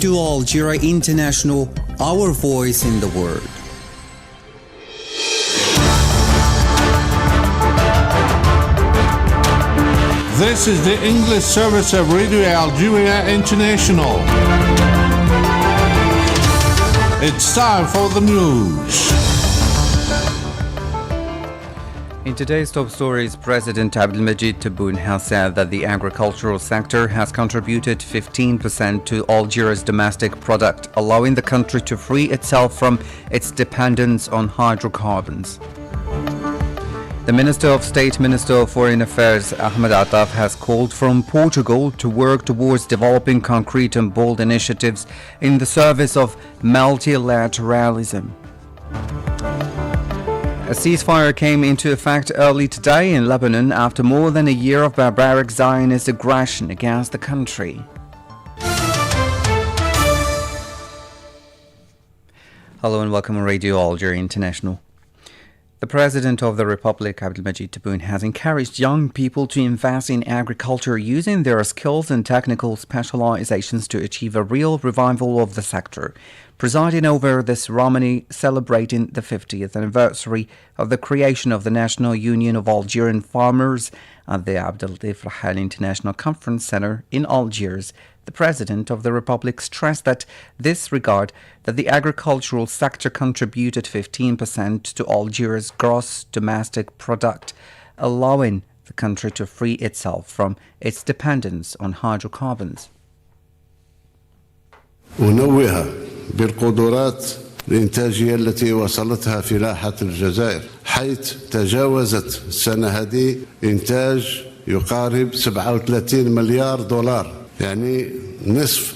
To Al Jazeera International, our voice in the world. This is the English service of Radio Algeria International. It's time for the news. In today's top stories, President Abdelmajid Tebboune has said that the agricultural sector has contributed 15% to Algeria's domestic product, allowing the country to free itself from its dependence on hydrocarbons. The Minister of State, Minister of Foreign Affairs, Ahmed Attaf, has called from Portugal to work towards developing concrete and bold initiatives in the service of multilateralism. A ceasefire came into effect early today in Lebanon after more than a year of barbaric Zionist aggression against the country. Hello and welcome on Radio Algeria International. The President of the Republic, Abdelmajid Tebboune, has encouraged young people to invest in agriculture using their skills and technical specializations to achieve a real revival of the sector. Presiding over the ceremony celebrating the 50th anniversary of the creation of the National Union of Algerian Farmers at the Abdellatif Rahal International Conference Center in Algiers, the President of the Republic stressed that the agricultural sector contributed 15% to Algeria's gross domestic product, allowing the country to free itself from its dependence on hydrocarbons. ونوه بالقدرات الإنتاجية التي وصلتها فلاحة الجزائر حيث تجاوزت السنة هذه إنتاج يقارب 37 مليار دولار، يعني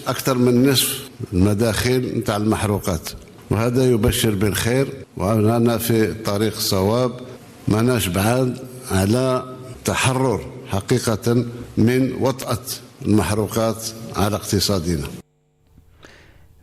أكثر من نصف المداخيل نتاع المحروقات، وهذا يبشر بالخير وأننا في طريق الصواب، ماناش بعاد على تحرر حقيقة من وطأة المحروقات على اقتصادنا.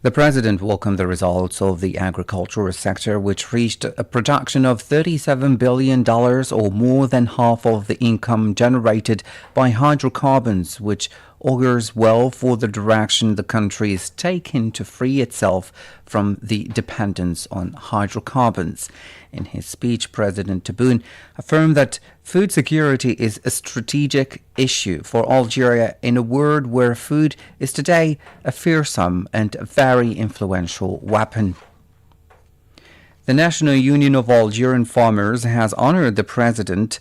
The President welcomed the results of the agricultural sector, which reached a production of $37 billion, or more than half of the income generated by hydrocarbons, which augurs well for the direction the country is taking to free itself from the dependence on hydrocarbons. In his speech, President Tebboune affirmed that food security is a strategic issue for Algeria in a world where food is today a fearsome and very influential weapon. The National Union of Algerian Farmers has honored the President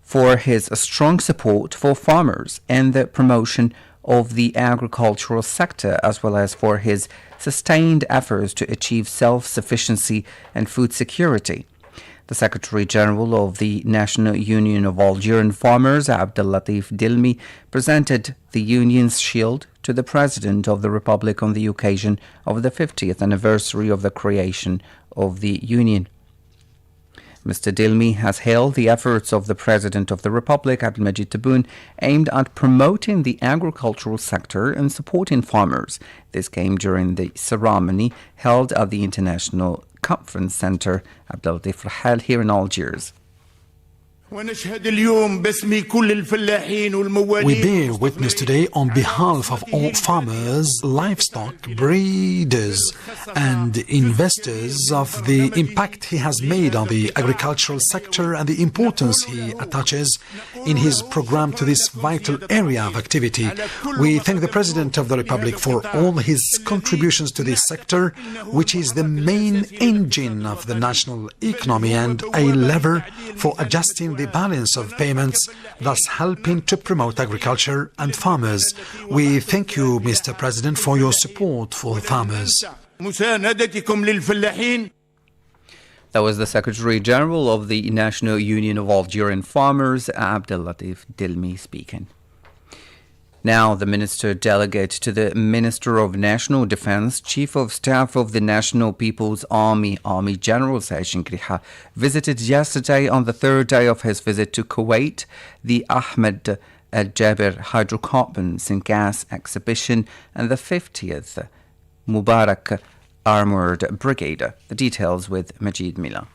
for his strong support for farmers and the promotion of the agricultural sector, as well as for his sustained efforts to achieve self-sufficiency and food security. The Secretary General of the National Union of Algerian Farmers, Abdellatif Dilmi, presented the union's shield to the President of the Republic on the occasion of the 50th anniversary of the creation of the union. Mr. Dilmi has hailed the efforts of the President of the Republic, Abdelmajid Tebboune, aimed at promoting the agricultural sector and supporting farmers. This came during the ceremony held at the International Conference Center, Abdellatif Rahal, here in Algiers. We bear witness today on behalf of all farmers, livestock breeders and investors of the impact he has made on the agricultural sector and the importance he attaches in his program to this vital area of activity. We thank the President of the Republic for all his contributions to this sector, which is the main engine of the national economy and a lever for adjusting the balance of payments, thus helping to promote agriculture and farmers. We thank you, Mr. President, for your support for the farmers. That was the Secretary General of the National Union of Algerian Farmers, Abdellatif Dilmi, speaking. Now, the Minister Delegate to the Minister of National Defense, Chief of Staff of the National People's Army, Army General Sachin Kriha, visited yesterday on the third day of his visit to Kuwait, the Ahmed Al-Jaber Hydrocarbons and Gas Exhibition and the 50th Mubarak Armoured Brigade. The details with Majid Mila.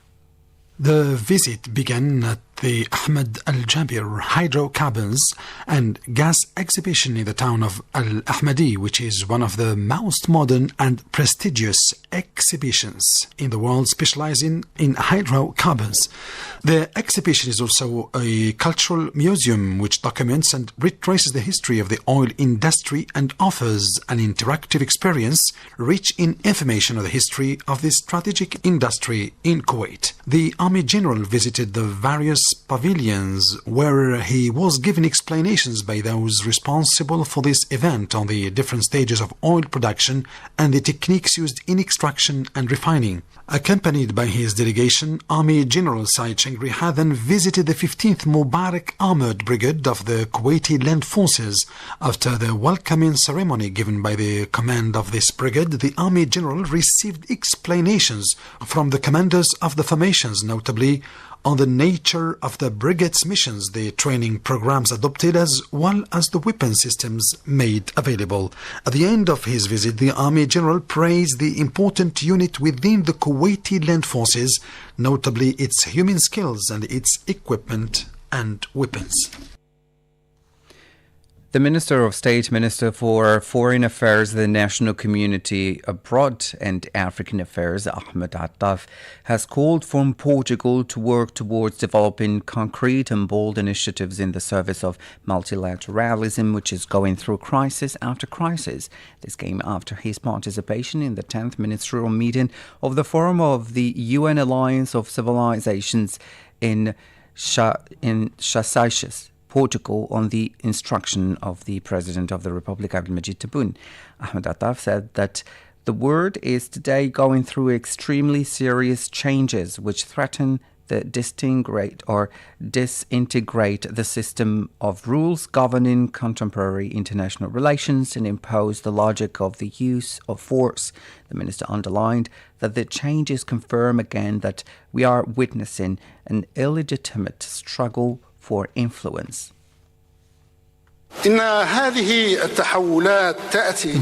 The visit began at the Ahmed Al Jabir hydrocarbons and gas exhibition in the town of Al Ahmadi, which is one of the most modern and prestigious exhibitions in the world specializing in hydrocarbons. The exhibition is also a cultural museum which documents and retraces the history of the oil industry and offers an interactive experience rich in information of the history of this strategic industry in Kuwait. The Army General visited the various pavilions where he was given explanations by those responsible for this event on the different stages of oil production and the techniques used in extraction and refining. Accompanied by his delegation, Army General Said Shengri then visited the 15th Mubarak Armored Brigade of the Kuwaiti Land Forces. After the welcoming ceremony given by the command of this brigade, the Army General received explanations from the commanders of the formations, notably on the nature of the brigade's missions, the training programs adopted, as well as the weapon systems made available. At the end of his visit, the Army General praised the important unit within the Kuwaiti Land Forces, notably its human skills and its equipment and weapons. The Minister of State, Minister for Foreign Affairs, the National Community Abroad and African Affairs, Ahmed Attaf, has called for Portugal to work towards developing concrete and bold initiatives in the service of multilateralism, which is going through crisis after crisis. This came after his participation in the 10th ministerial meeting of the Forum of the UN Alliance of Civilizations in Cascais, Portugal, on the instruction of the President of the Republic, Abdelmajid Tebboune. Ahmed Attaf said that the world is today going through extremely serious changes which threaten to disintegrate the system of rules governing contemporary international relations and impose the logic of the use of force. The minister underlined that the changes confirm again that we are witnessing an illegitimate struggle for influence.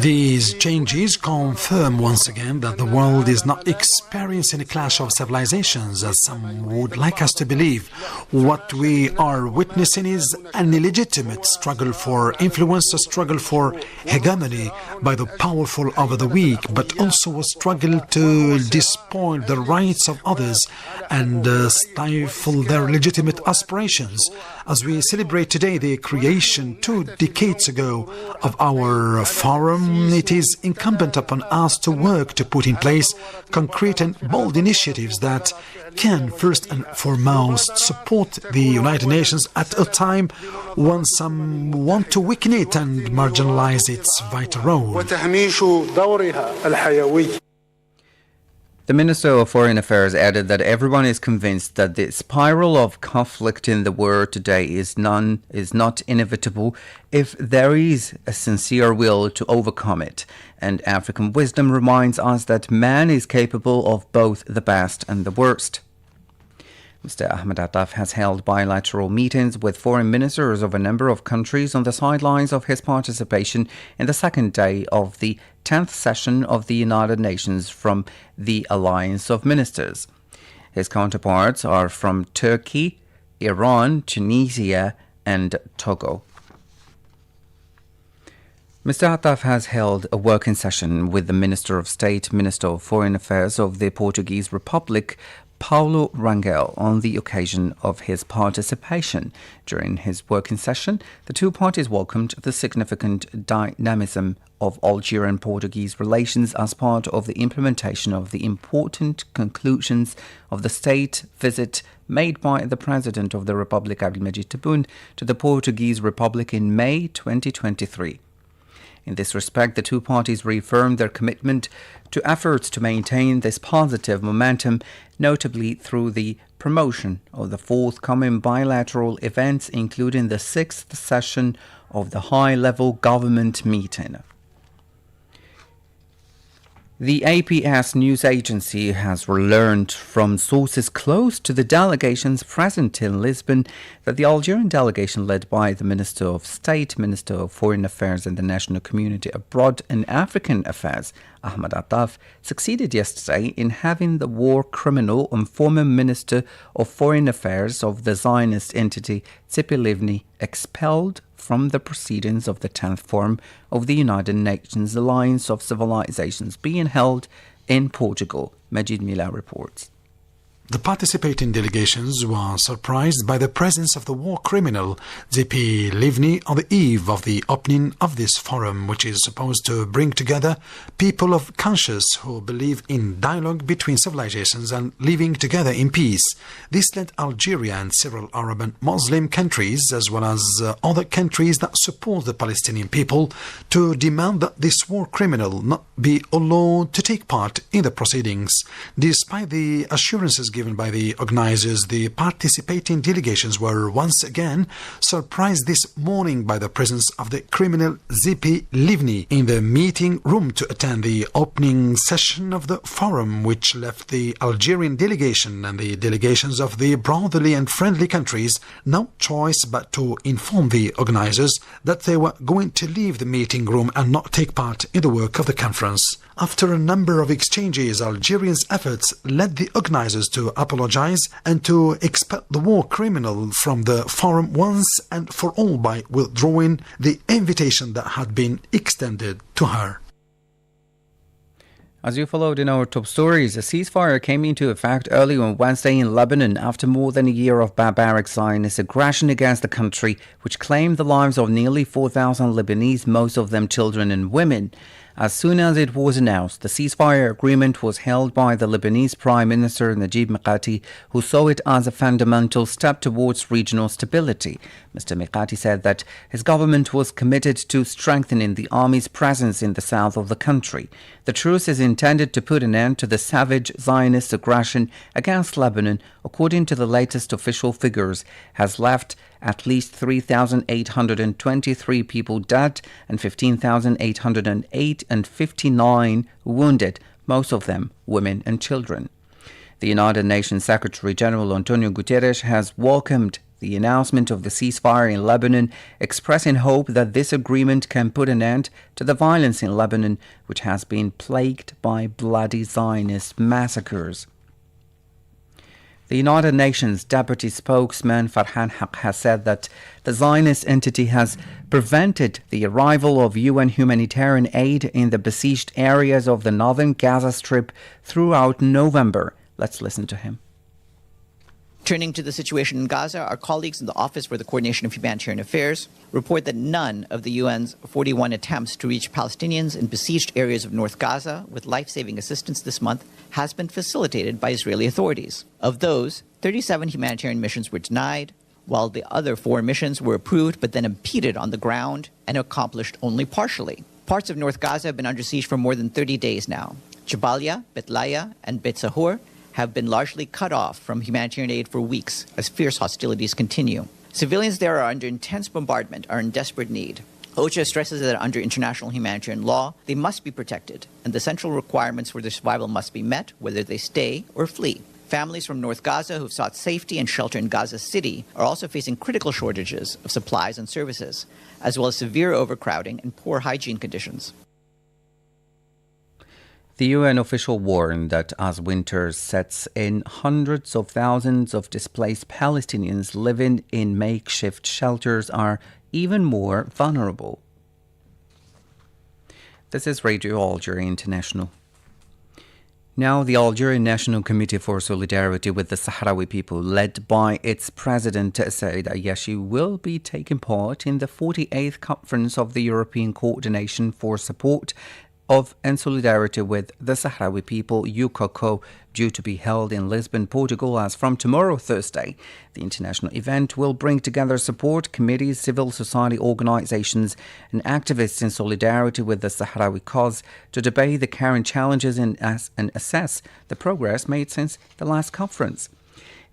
These changes confirm once again that the world is not experiencing a clash of civilizations, as some would like us to believe. What we are witnessing is an illegitimate struggle for influence, a struggle for hegemony by the powerful over the weak, but also a struggle to despoil the rights of others and stifle their legitimate aspirations. As we celebrate today the creation 2 decades ago of our forum, it is incumbent upon us to work to put in place concrete and bold initiatives that can first and foremost support the United Nations at a time when some want to weaken it and marginalize its vital role. The Minister of Foreign Affairs added that everyone is convinced that the spiral of conflict in the world today is not inevitable if there is a sincere will to overcome it. And African wisdom reminds us that man is capable of both the best and the worst. Mr. Ahmed Attaf has held bilateral meetings with foreign ministers of a number of countries on the sidelines of his participation in the second day of the 10th session of the United Nations from the Alliance of Ministers. His counterparts are from Turkey, Iran, Tunisia, and Togo. Mr. Attaf has held a working session with the Minister of State, Minister of Foreign Affairs of the Portuguese Republic, Paulo Rangel, on the occasion of his participation. During his working session, the two parties welcomed the significant dynamism of Algerian-Portuguese relations as part of the implementation of the important conclusions of the state visit made by the President of the Republic, Abdelmajid Tebboune, to the Portuguese Republic in May 2023. In this respect, the two parties reaffirmed their commitment to efforts to maintain this positive momentum, notably through the promotion of the forthcoming bilateral events, including the 6th session of the high-level government meeting. The APS news agency has learned from sources close to the delegations present in Lisbon that the Algerian delegation led by the Minister of State, Minister of Foreign Affairs and the National Community Abroad and African Affairs, Ahmed Attaf, succeeded yesterday in having the war criminal and former Minister of Foreign Affairs of the Zionist entity, Tzipi Livni, expelled from the proceedings of the 10th Forum of the United Nations Alliance of Civilizations being held in Portugal. Majid Mila reports. The participating delegations were surprised by the presence of the war criminal Tzipi Livni on the eve of the opening of this forum, which is supposed to bring together people of conscience who believe in dialogue between civilizations and living together in peace. This led Algeria and several Arab and Muslim countries, as well as other countries that support the Palestinian people, to demand that this war criminal not be allowed to take part in the proceedings. Despite the assurances given by the organizers, the participating delegations were once again surprised this morning by the presence of the criminal Tzipi Livni in the meeting room to attend the opening session of the forum, which left the Algerian delegation and the delegations of the brotherly and friendly countries no choice but to inform the organizers that they were going to leave the meeting room and not take part in the work of the conference. After a number of exchanges, Algerians' efforts led the organizers to apologize and to expel the war criminal from the forum once and for all by withdrawing the invitation that had been extended to her. As you followed in our top stories, a ceasefire came into effect early on Wednesday in Lebanon after more than a year of barbaric Zionist aggression against the country, which claimed the lives of nearly 4,000 Lebanese, most of them children and women. As soon as it was announced, the ceasefire agreement was hailed by the Lebanese Prime Minister Najib Mikati, who saw it as a fundamental step towards regional stability. Mr. Mikati said that his government was committed to strengthening the army's presence in the south of the country. The truce is intended to put an end to the savage Zionist aggression against Lebanon, according to the latest official figures, has left at least 3,823 people dead and 15,808 and 59 wounded, most of them women and children. The United Nations Secretary General Antonio Guterres has welcomed the announcement of the ceasefire in Lebanon, expressing hope that this agreement can put an end to the violence in Lebanon, which has been plagued by bloody Zionist massacres. The United Nations Deputy Spokesman Farhan Haq has said that the Zionist entity has prevented the arrival of UN humanitarian aid in the besieged areas of the northern Gaza Strip throughout November. Let's listen to him. Turning to the situation in Gaza, our colleagues in the Office for the Coordination of Humanitarian Affairs report that none of the UN's 41 attempts to reach Palestinians in besieged areas of North Gaza with life-saving assistance this month has been facilitated by Israeli authorities. Of those, 37 humanitarian missions were denied, while the other 4 missions were approved but then impeded on the ground and accomplished only partially. Parts of North Gaza have been under siege for more than 30 days now. Jabalia, Bet Lahiya, and Bet Sahur have been largely cut off from humanitarian aid for weeks as fierce hostilities continue. Civilians there are under intense bombardment, are in desperate need. OCHA stresses that under international humanitarian law, they must be protected, and the central requirements for their survival must be met, whether they stay or flee. Families from North Gaza who've sought safety and shelter in Gaza City are also facing critical shortages of supplies and services, as well as severe overcrowding and poor hygiene conditions. The UN official warned that as winter sets in, hundreds of thousands of displaced Palestinians living in makeshift shelters are even more vulnerable. This is Radio Algeria International. Now, the Algerian National Committee for Solidarity with the Sahrawi people, led by its president Said Ayashi, will be taking part in the 48th Conference of the European Coordination for Support of and Solidarity with the Sahrawi people, UCOCO, due to be held in Lisbon, Portugal, as from tomorrow, Thursday. The international event will bring together support committees, civil society organizations, and activists in solidarity with the Sahrawi cause to debate the current challenges and assess the progress made since the last conference.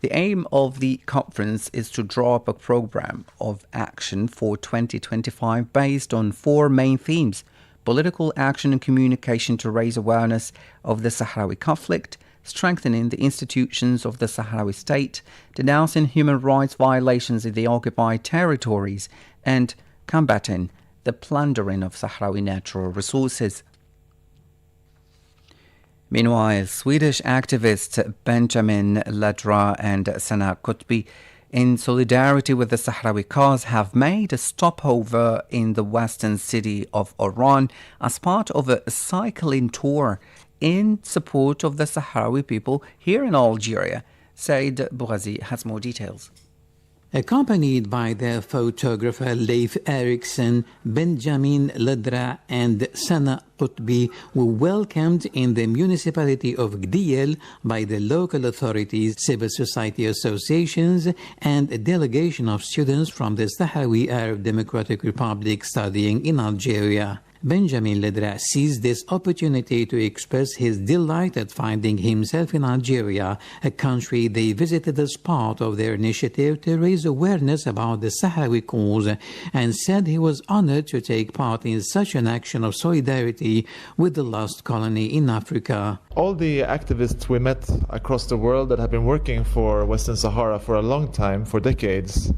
The aim of the conference is to draw up a program of action for 2025 based on 4 main themes: political action and communication to raise awareness of the Sahrawi conflict, strengthening the institutions of the Sahrawi state, denouncing human rights violations in the occupied territories, and combating the plundering of Sahrawi natural resources. Meanwhile, Swedish activists Benjamin Ledra and Sana Qutbi, in solidarity with the Sahrawi cause, have made a stopover in the western city of Oran as part of a cycling tour in support of the Sahrawi people here in Algeria. Said Bouazi has more details. Accompanied by their photographer Leif Erikson, Benjamin Ledra and Sana Qutbi were welcomed in the municipality of Gdiyel by the local authorities, civil society associations, and a delegation of students from the Sahrawi Arab Democratic Republic studying in Algeria. Benjamin Ledra seized this opportunity to express his delight at finding himself in Algeria, a country they visited as part of their initiative to raise awareness about the Sahrawi cause, and said he was honored to take part in such an action of solidarity with the lost colony in Africa. All the activists we met across the world that have been working for Western Sahara for a long time, for decades,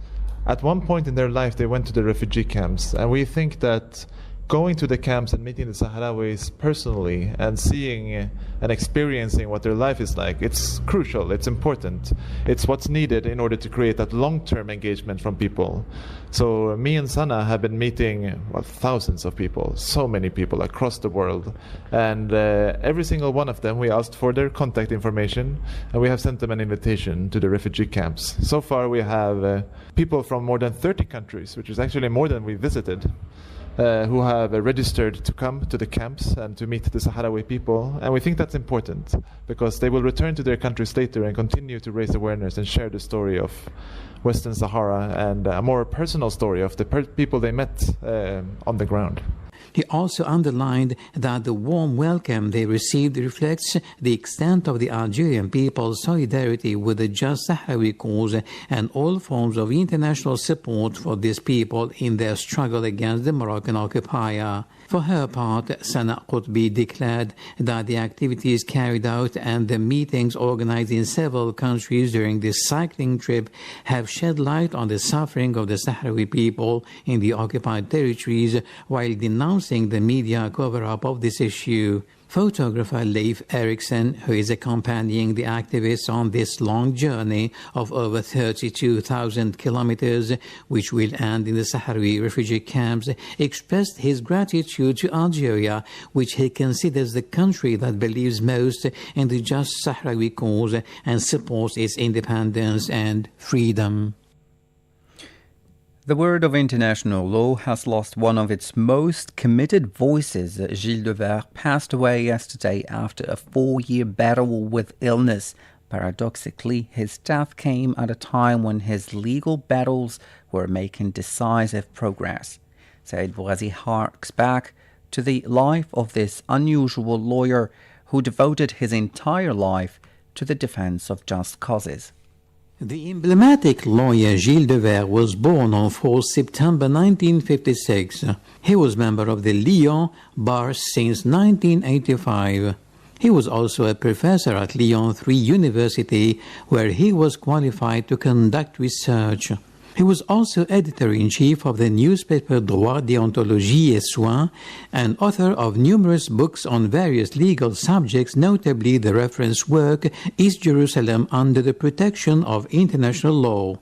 at one point in their life they went to the refugee camps, and we think that going to the camps and meeting the Sahrawis personally and seeing and experiencing what their life is like, it's crucial, it's important. It's what's needed in order to create that long-term engagement from people. So me and Sana have been meeting thousands of people, so many people across the world. And every single one of them, we asked for their contact information, and we have sent them an invitation to the refugee camps. So far we have people from more than 30 countries, which is actually more than we visited, who have registered to come to the camps and to meet the Sahrawi people. And we think that's important because they will return to their countries later and continue to raise awareness and share the story of Western Sahara and a more personal story of the people they met on the ground. He also underlined that the warm welcome they received reflects the extent of the Algerian people's solidarity with the just Sahrawi cause and all forms of international support for these people in their struggle against the Moroccan occupier. For her part, Sana Qutbi declared that the activities carried out and the meetings organized in several countries during this cycling trip have shed light on the suffering of the Sahrawi people in the occupied territories while denouncing the media cover-up of this issue. Photographer Leif Erikson, who is accompanying the activists on this long journey of over 32,000 kilometers, which will end in the Sahrawi refugee camps, expressed his gratitude to Algeria, which he considers the country that believes most in the just Sahrawi cause and supports its independence and freedom. The world of international law has lost one of its most committed voices. Gilles Devers passed away yesterday after a 4-year battle with illness. Paradoxically, his death came at a time when his legal battles were making decisive progress. Said Bouazi harks back to the life of this unusual lawyer who devoted his entire life to the defense of just causes. The emblematic lawyer Gilles Devers was born on 4 September 1956. He was member of the Lyon Bar since 1985. He was also a professor at Lyon 3 University, where he was qualified to conduct research. He was also editor-in-chief of the newspaper Droit, Déontologie et Soins and author of numerous books on various legal subjects, notably the reference work East Jerusalem under the protection of international law.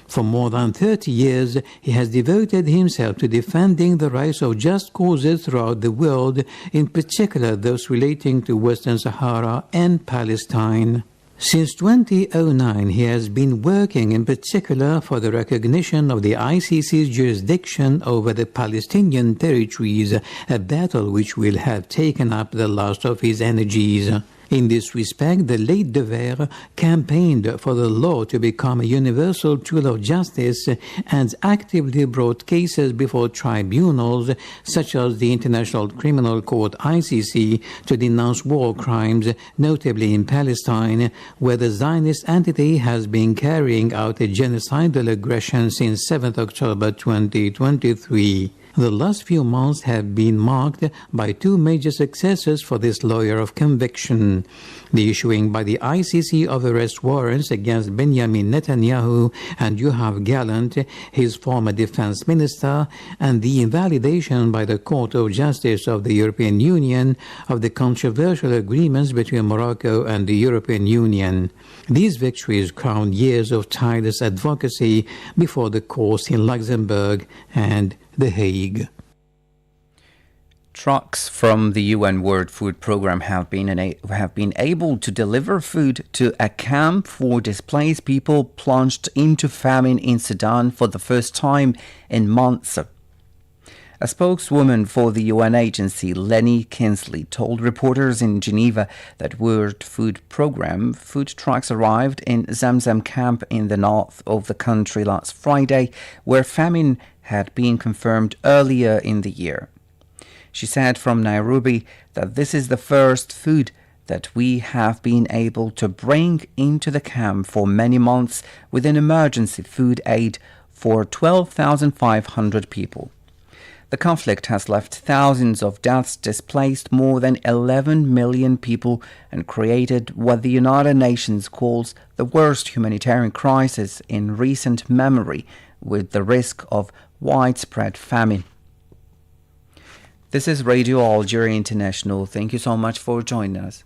For more than 30 years, he has devoted himself to defending the rights of just causes throughout the world, in particular those relating to Western Sahara and Palestine. Since 2009, he has been working in particular for the recognition of the ICC's jurisdiction over the Palestinian territories, a battle which will have taken up the last of his energies. In this respect, the late Devers campaigned for the law to become a universal tool of justice and actively brought cases before tribunals such as the International Criminal Court (ICC) to denounce war crimes, notably in Palestine, where the Zionist entity has been carrying out a genocidal aggression since 7 October 2023. The last few months have been marked by two major successes for this lawyer of conviction: the issuing by the ICC of arrest warrants against Benjamin Netanyahu and Yoav Gallant, his former defense minister, and the invalidation by the Court of Justice of the European Union of the controversial agreements between Morocco and the European Union. These victories crowned years of tireless advocacy before the courts in Luxembourg and The Hague. Trucks from the UN World Food Programme have been able to deliver food to a camp for displaced people plunged into famine in Sudan for the first time in months. A spokeswoman for the UN agency, Lenny Kinsley, told reporters in Geneva that World Food Programme food trucks arrived in Zamzam camp in the north of the country last Friday, where famine had been confirmed earlier in the year. She said from Nairobi that this is the first food that we have been able to bring into the camp for many months with an emergency food aid for 12,500 people. The conflict has left thousands of deaths, displaced more than 11 million people, and created what the United Nations calls the worst humanitarian crisis in recent memory, with the risk of widespread famine. This is Radio Algeria International. Thank you so much for joining us.